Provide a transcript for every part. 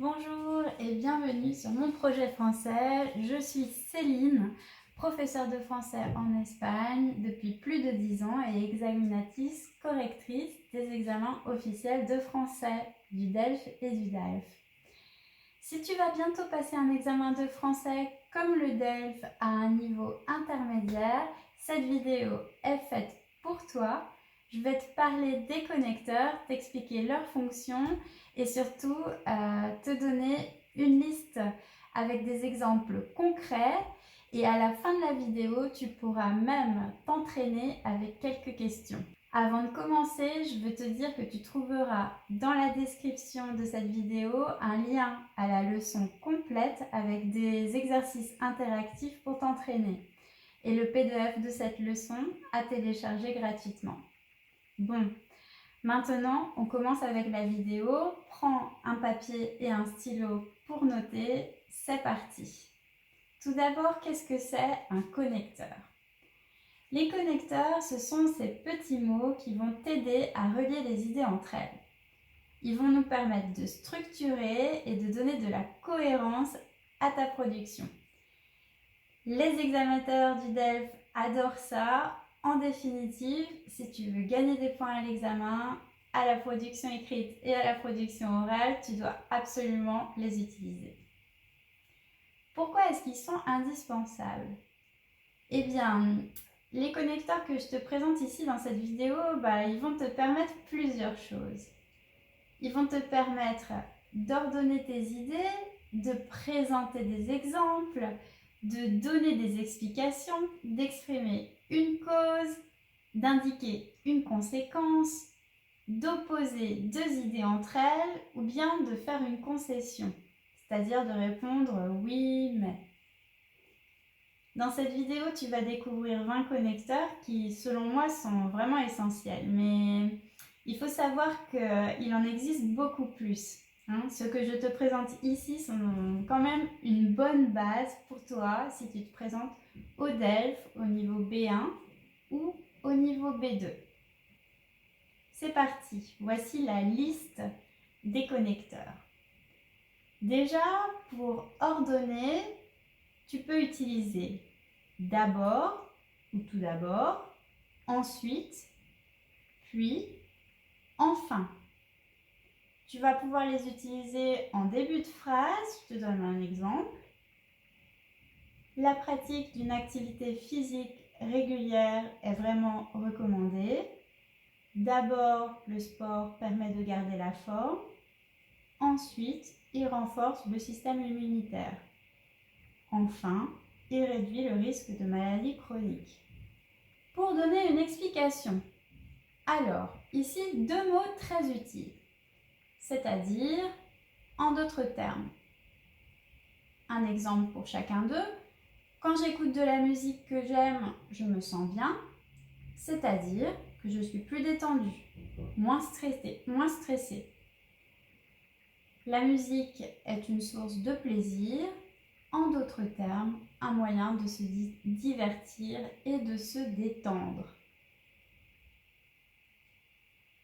Bonjour et bienvenue sur mon projet français. Je suis Céline, professeure de français en Espagne depuis plus de 10 ans et examinatrice correctrice des examens officiels de français du DELF et du DALF. Si tu vas bientôt passer un examen de français comme le DELF à un niveau intermédiaire, cette vidéo est faite pour toi. Je vais te parler des connecteurs, t'expliquer leurs fonctions et surtout te donner une liste avec des exemples concrets. Et à la fin de la vidéo, tu pourras même t'entraîner avec quelques questions. Avant de commencer, je veux te dire que tu trouveras dans la description de cette vidéo un lien à la leçon complète avec des exercices interactifs pour t'entraîner et le PDF de cette leçon à télécharger gratuitement. Bon, maintenant on commence avec la vidéo. Prends un papier et un stylo pour noter. C'est parti. Tout d'abord, qu'est-ce que c'est un connecteur ? Les connecteurs, ce sont ces petits mots qui vont t'aider à relier les idées entre elles. Ils vont nous permettre de structurer et de donner de la cohérence à ta production. Les examinateurs du DELF adorent ça. En définitive, si tu veux gagner des points à l'examen, à la production écrite et à la production orale, tu dois absolument les utiliser. Pourquoi est-ce qu'ils sont indispensables ? Eh bien, les connecteurs que je te présente ici dans cette vidéo, ils vont te permettre plusieurs choses. Ils vont te permettre d'ordonner tes idées, de présenter des exemples, de donner des explications, d'exprimer une cause, d'indiquer une conséquence, d'opposer deux idées entre elles ou bien de faire une concession, c'est-à-dire de répondre oui, mais. Dans cette vidéo, tu vas découvrir 20 connecteurs qui, selon moi, sont vraiment essentiels. Mais il faut savoir qu'il en existe beaucoup plus. Ce que je te présente ici sont quand même une bonne base pour toi si tu te présentes au DELF au niveau B1 ou au niveau B2. C'est parti, voici la liste des connecteurs. Déjà, pour ordonner, tu peux utiliser d'abord ou tout d'abord, ensuite, puis, enfin. Tu vas pouvoir les utiliser en début de phrase. Je te donne un exemple. La pratique d'une activité physique régulière est vraiment recommandée. D'abord, le sport permet de garder la forme. Ensuite, il renforce le système immunitaire. Enfin, il réduit le risque de maladies chroniques. Pour donner une explication, alors, ici, deux mots très utiles, c'est-à-dire, en d'autres termes, un exemple pour chacun d'eux. Quand j'écoute de la musique que j'aime, je me sens bien, c'est-à-dire que je suis plus détendue, moins stressée. La musique est une source de plaisir, en d'autres termes, un moyen de se divertir et de se détendre.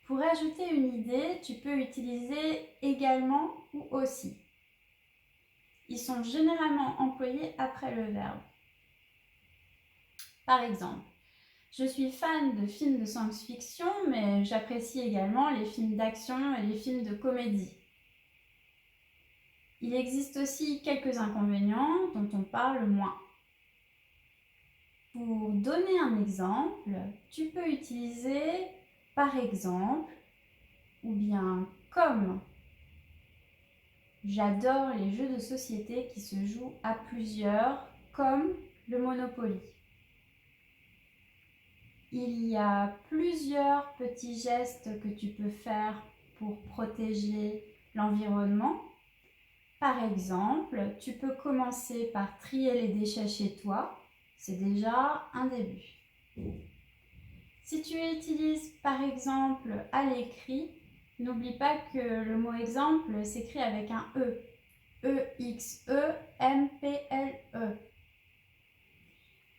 Pour ajouter une idée, tu peux utiliser également ou aussi. Ils sont généralement employés après le verbe. Par exemple, je suis fan de films de science-fiction, mais j'apprécie également les films d'action et les films de comédie. Il existe aussi quelques inconvénients dont on parle moins. Pour donner un exemple, tu peux utiliser par exemple ou bien comme. J'adore les jeux de société qui se jouent à plusieurs, comme le Monopoly. Il y a plusieurs petits gestes que tu peux faire pour protéger l'environnement. Par exemple, tu peux commencer par trier les déchets chez toi. C'est déjà un début. Si tu utilises par exemple à l'écrit, n'oublie pas que le mot exemple s'écrit avec un E. E-X-E-M-P-L-E.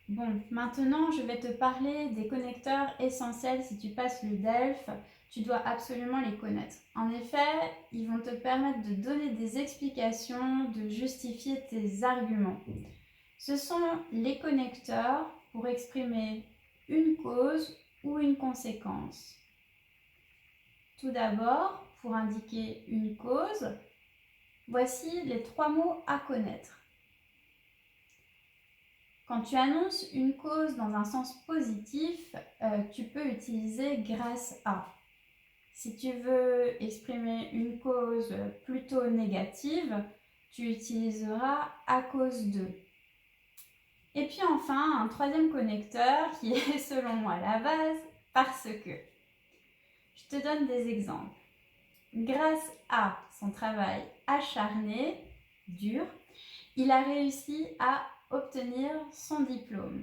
Bon, maintenant je vais te parler des connecteurs essentiels si tu passes le DELF tu dois absolument les connaître. En effet, ils vont te permettre de donner des explications, de justifier tes arguments. Ce sont les connecteurs pour exprimer une cause ou une conséquence. Tout d'abord, pour indiquer une cause, voici les 3 mots à connaître. Quand tu annonces une cause dans un sens positif, tu peux utiliser grâce à. Si tu veux exprimer une cause plutôt négative, tu utiliseras à cause de. Et puis enfin, un 3e connecteur qui est selon moi la base, parce que. Je te donne des exemples. Grâce à son travail acharné, dur, il a réussi à obtenir son diplôme.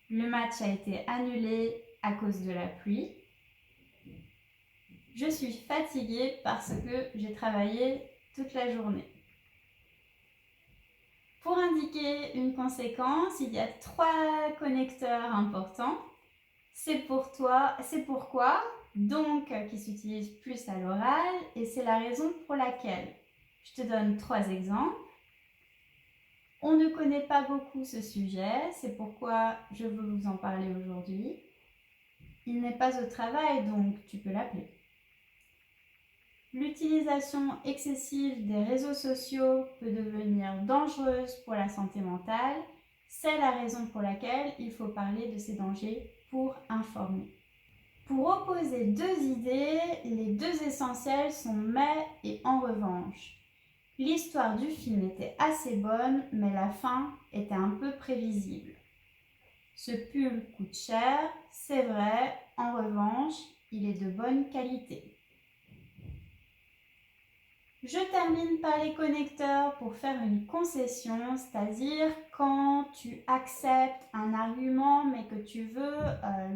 Le match a été annulé à cause de la pluie. Je suis fatiguée parce que j'ai travaillé toute la journée. Pour indiquer une conséquence, il y a 3 connecteurs importants. C'est pourquoi, donc, qui s'utilise plus à l'oral, et c'est la raison pour laquelle. Je te donne 3 exemples. On ne connaît pas beaucoup ce sujet, c'est pourquoi je veux vous en parler aujourd'hui. Il n'est pas au travail, donc tu peux l'appeler. L'utilisation excessive des réseaux sociaux peut devenir dangereuse pour la santé mentale. C'est la raison pour laquelle il faut parler de ces dangers pour informer. Pour opposer 2 idées, les 2 essentiels sont mais et en revanche. L'histoire du film était assez bonne, mais la fin était un peu prévisible. Ce pull coûte cher, c'est vrai, en revanche, il est de bonne qualité. Je termine par les connecteurs pour faire une concession, c'est-à-dire quand tu acceptes un argument mais que tu veux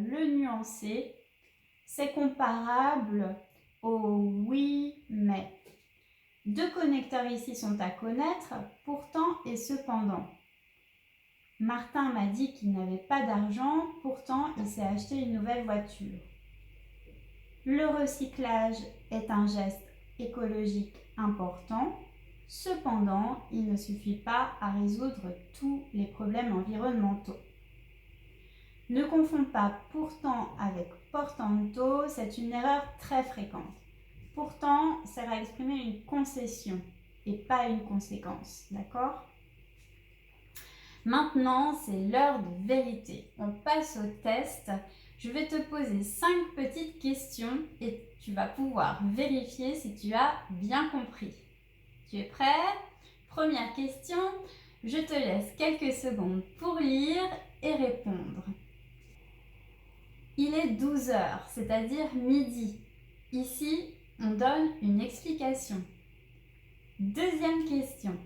le nuancer, c'est comparable au oui mais. 2 connecteurs ici sont à connaître, pourtant et cependant. Martin m'a dit qu'il n'avait pas d'argent, pourtant il s'est acheté une nouvelle voiture. Le recyclage est un geste écologique important, cependant il ne suffit pas à résoudre tous les problèmes environnementaux. Ne confonds pas pourtant avec portento, c'est une erreur très fréquente. Pourtant sert à exprimer une concession et pas une conséquence, d'accord ? Maintenant, c'est l'heure de vérité. On passe au test. Je vais te poser 5 petites questions et tu vas pouvoir vérifier si tu as bien compris. Tu es prêt ? Première question, je te laisse quelques secondes pour lire et répondre. Il est 12 heures, c'est-à-dire midi. Ici, on donne une explication. Deuxième question.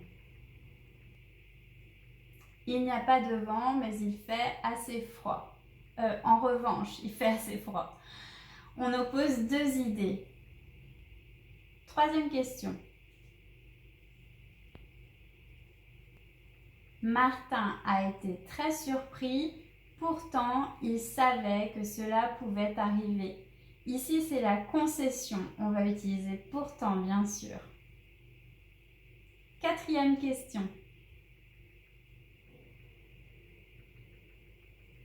Il n'y a pas de vent, mais il fait assez froid. En revanche, il fait assez froid. On oppose 2 idées. Troisième question. Martin a été très surpris, pourtant il savait que cela pouvait arriver. Ici, c'est la concession. On va utiliser pourtant, bien sûr. Quatrième question.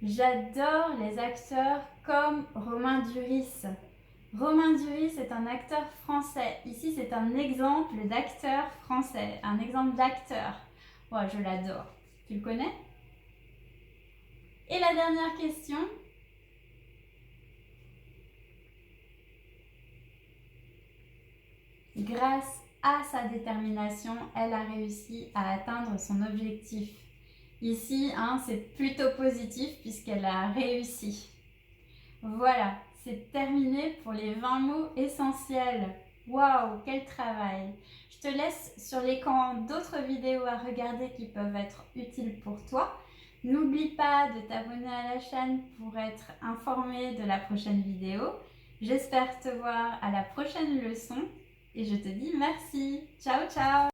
J'adore les acteurs comme Romain Duris. Romain Duris est un acteur français. Ici, c'est un exemple d'acteur français. Un exemple d'acteur. Ouais, je l'adore. Tu le connais? Et la dernière question. Grâce à sa détermination, elle a réussi à atteindre son objectif. Ici, c'est plutôt positif puisqu'elle a réussi. Voilà, c'est terminé pour les 20 mots essentiels. Waouh, quel travail! Je te laisse sur l'écran d'autres vidéos à regarder qui peuvent être utiles pour toi. N'oublie pas de t'abonner à la chaîne pour être informé de la prochaine vidéo. J'espère te voir à la prochaine leçon et je te dis merci. Ciao, ciao!